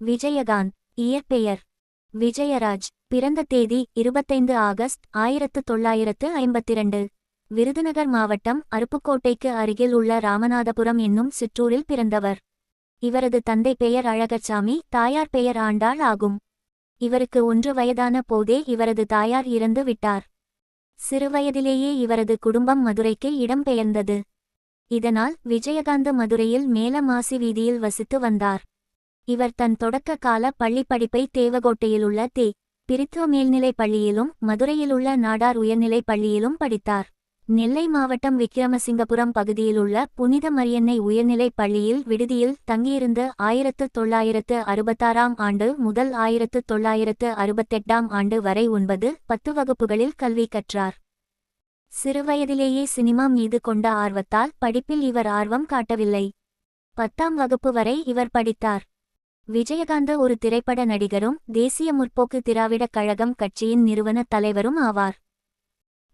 விஜயகாந்த். இயற்பெயர் விஜயராஜ். பிறந்த தேதி 25 ஆகஸ்ட் 1952. விருதுநகர் மாவட்டம் அருப்புக்கோட்டைக்கு அருகில் உள்ள ராமநாதபுரம் என்னும் சிற்றூரில் பிறந்தவர். இவரது தந்தை பெயர் அழகர்சாமி, தாயார் பெயர் ஆண்டாள் ஆகும். இவருக்கு 1 வயதான போதே இவரது தாயார் இறந்து விட்டார். சிறுவயதிலேயே இவரது குடும்பம் மதுரைக்கு இடம்பெயர்ந்தது. இதனால் விஜயகாந்த் மதுரையில் மேலமாசி வீதியில் வசித்து வந்தார். இவர் தன் தொடக்க கால பள்ளிப் படிப்பை தேவகோட்டையிலுள்ள தே. பிரித்துவ மேல்நிலைப் பள்ளியிலும் மதுரையிலுள்ள நாடார் உயர்நிலைப் பள்ளியிலும் படித்தார். நெல்லை மாவட்டம் விக்கிரமசிங்கபுரம் பகுதியிலுள்ள புனித மரியன்னை உயர்நிலைப் பள்ளியில் விடுதியில் தங்கியிருந்து 1966 ஆண்டு முதல் 1968 ஆண்டு வரை 9, 10 வகுப்புகளில் கல்வி கற்றார். சிறுவயதிலேயே சினிமா மீது கொண்ட ஆர்வத்தால் படிப்பில் இவர் ஆர்வம் காட்டவில்லை. 10ஆம் வகுப்பு வரை இவர் படித்தார். விஜயகாந்த் ஒரு திரைப்பட நடிகரும் தேசிய முற்போக்கு திராவிடக் கழகம் கட்சியின் நிறுவன தலைவரும் ஆவார்.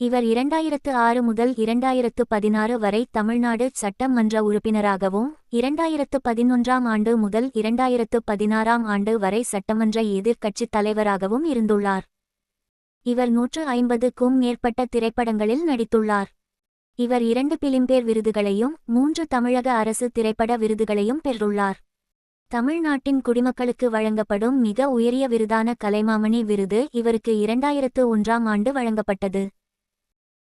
இவர் 2006 முதல் 2016 வரை தமிழ்நாடு சட்டமன்ற உறுப்பினராகவும் 2011 ஆண்டு முதல் 2016 ஆண்டு வரை சட்டமன்ற எதிர்க்கட்சித் தலைவராகவும் இருந்துள்ளார். இவர் 150க்கும் மேற்பட்ட திரைப்படங்களில் நடித்துள்ளார். இவர் 2 பிலிம்பேர் விருதுகளையும் 3 தமிழக அரசு திரைப்பட விருதுகளையும் பெற்றுள்ளார். தமிழ்நாட்டின் குடிமக்களுக்கு வழங்கப்படும் மிக உயரிய விருதான கலைமாமணி விருது இவருக்கு 2001 ஆண்டு வழங்கப்பட்டது.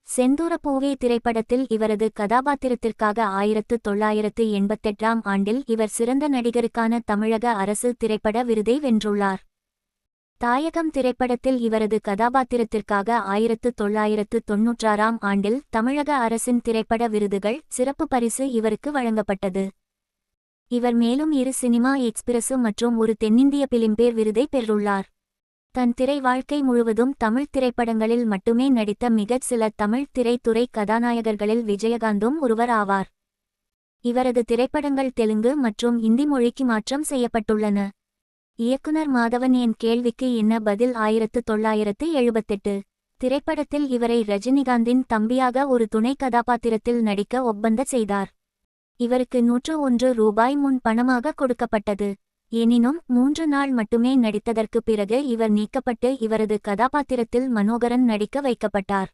செந்தூரப்பூவே திரைப்படத்தில் இவரது கதாபாத்திரத்திற்காக 1988 ஆண்டில் இவர் சிறந்த நடிகருக்கான தமிழக அரசு திரைப்பட விருதை வென்றுள்ளார். தாயகம் திரைப்படத்தில் இவரது கதாபாத்திரத்திற்காக 1996 ஆண்டில் தமிழக அரசின் திரைப்பட விருதுகள் சிறப்பு பரிசு இவருக்கு வழங்கப்பட்டது. இவர் மேலும் 2 சினிமா எக்ஸ்பிரசு மற்றும் ஒரு தென்னிந்திய பிலிம்பேர் விருதை பெற்றுள்ளார். தன் திரை வாழ்க்கை முழுவதும் தமிழ் திரைப்படங்களில் மட்டுமே நடித்த மிகச் சில தமிழ் திரைத்துறை கதாநாயகர்களில் விஜயகாந்தும் ஒருவர் ஆவார். இவரது திரைப்படங்கள் தெலுங்கு மற்றும் இந்தி மொழிக்கு மாற்றம் செய்யப்பட்டுள்ளன. இயக்குனர் மாதவன் என் கேள்விக்கு என்ன பதில் 1978 திரைப்படத்தில் இவரை ரஜினிகாந்தின் தம்பியாக ஒரு துணை கதாபாத்திரத்தில் நடிக்க ஒப்பந்த செய்தார். இவருக்கு 101 ரூபாய் முன் பணமாக கொடுக்கப்பட்டது. எனினும் 3 நாள் மட்டுமே நடித்ததற்கு பிறகு இவர் நீக்கப்பட்டு இவரது கதாபாத்திரத்தில் மனோகரன் நடிக்க வைக்கப்பட்டார்.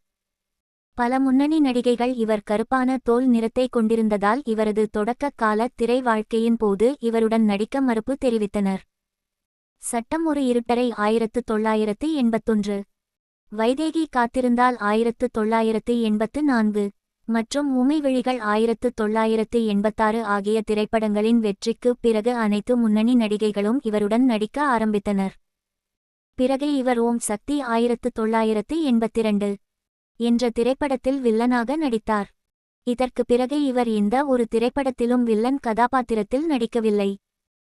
பல முன்னணி நடிகைகள் இவர் கருப்பான தோல் நிறத்தை கொண்டிருந்ததால் இவரது தொடக்க கால திரை வாழ்க்கையின் போது இவருடன் நடிக்க மறுப்பு தெரிவித்தனர். சட்டம் ஒரு இருட்டரை 1981, வைதேகி காத்திருந்தால் 1984 மற்றும் உமைவிழிகள் 1986 ஆகிய திரைப்படங்களின் வெற்றிக்கு பிறகு அனைத்து முன்னணி நடிகைகளும் இவருடன் நடிக்க ஆரம்பித்தனர். பிறகு இவர் ஓம் சக்தி 1982 என்ற திரைப்படத்தில் வில்லனாக நடித்தார். இதற்கு பிறகு இவர் எந்த ஒரு திரைப்படத்திலும் வில்லன் கதாபாத்திரத்தில் நடிக்கவில்லை.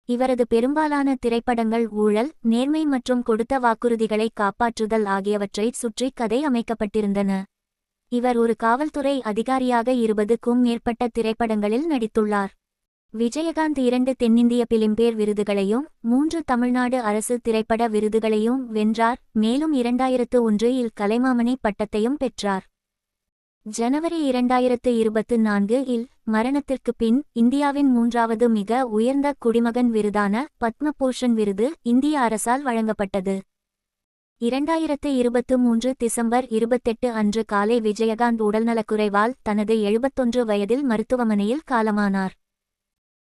இவரது பெரும்பாலான திரைப்படங்கள் ஊழல், நேர்மை மற்றும் கொடுத்த வாக்குறுதிகளை காப்பாற்றுதல் ஆகியவற்றை சுற்றி கதை அமைக்கப்பட்டிருந்தன. இவர் ஒரு காவல்துறை அதிகாரியாக 20க்கும் மேற்பட்ட திரைப்படங்களில் நடித்துள்ளார். விஜயகாந்த் 2 தென்னிந்திய பிலிம்பேர் விருதுகளையும் 3 தமிழ்நாடு அரசு திரைப்பட விருதுகளையும் வென்றார். மேலும் 2001 இல் கலைமாமணி பட்டத்தையும் பெற்றார். ஜனவரி 2024 இல் மரணத்திற்கு பின் இந்தியாவின் 3வது மிக உயர்ந்த குடிமகன் விருதான பத்மபூஷன் விருது இந்திய அரசால் வழங்கப்பட்டது. 2023 டிசம்பர் 28 அன்று காலை விஜயகாந்த் உடல்நலக்குறைவால் தனது 71 வயதில் மருத்துவமனையில் காலமானார்.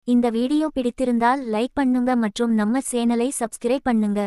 இந்த வீடியோ பிடித்திருந்தால் லைக் பண்ணுங்க மற்றும் நம்ம சேனலை சப்ஸ்கிரைப் பண்ணுங்க.